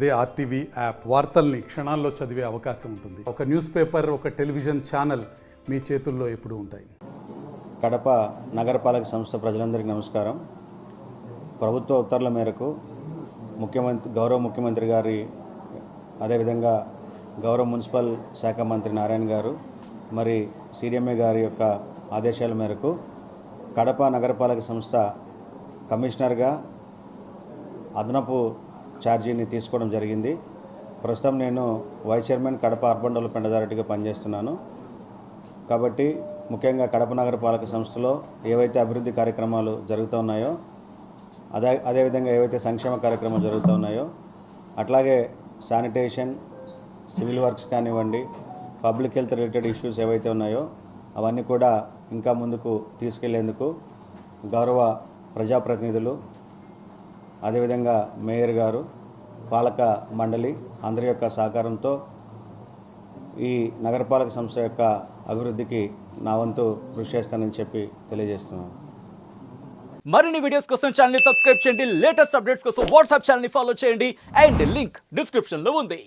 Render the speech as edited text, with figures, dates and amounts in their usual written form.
అదే RTV app వార్తల్ని క్షణాల్లో చదివే అవకాశం ఉంటుంది. ఒక న్యూస్ పేపర్, ఒక టెలివిజన్ ఛానల్ మీ చేతుల్లో ఎప్పుడూ ఉంటాయి. కడప నగరపాలక సంస్థ ప్రజలందరికీ నమస్కారం. ప్రభుత్వ ఉత్తర్వుల మేరకు గౌరవ ముఖ్యమంత్రి గారి, అదేవిధంగా గౌరవ మున్సిపల్ శాఖ మంత్రి నారాయణ గారు, మరి సిడిఎంఏ గారి యొక్క ఆదేశాల మేరకు కడప నగరపాలక సంస్థ కమిషనర్గా అదనపు ఛార్జీని తీసుకోవడం జరిగింది. ప్రస్తుతం నేను vice chairman Kadapa urban development అథారిటీగా పనిచేస్తున్నాను. కాబట్టి ముఖ్యంగా కడప నగరపాలక సంస్థలో ఏవైతే అభివృద్ధి కార్యక్రమాలు జరుగుతున్నాయో, అదేవిధంగా ఏవైతే సంక్షేమ కార్యక్రమాలు జరుగుతున్నాయో, అట్లాగే శానిటేషన్, సివిల్ వర్క్స్ కానివ్వండి, పబ్లిక్ హెల్త్ రిలేటెడ్ ఇష్యూస్ ఏవైతే ఉన్నాయో అవన్నీ కూడా ఇంకా ముందుకు తీసుకెళ్లేందుకు గౌరవ ప్రజాప్రతినిధులు, అదేవిధంగా మేయర్ గారు, పాలక మండలి అందరి యొక్క సహకారంతో ఈ నగరపాలక సంస్థ యొక్క అభివృద్ధికి నా వంతు కృషి చేస్తానని చెప్పి తెలియజేస్తున్నాను. మరిన్ని వీడియోస్ కోసం ఛానల్ ని సబ్స్క్రైబ్ చేయండి. లేటెస్ట్ అప్డేట్స్ కోసం వాట్సాప్ ఛానల్ ని ఫాలో చేయండి. అండ్ లింక్ డిస్క్రిప్షన్ లో ఉంది.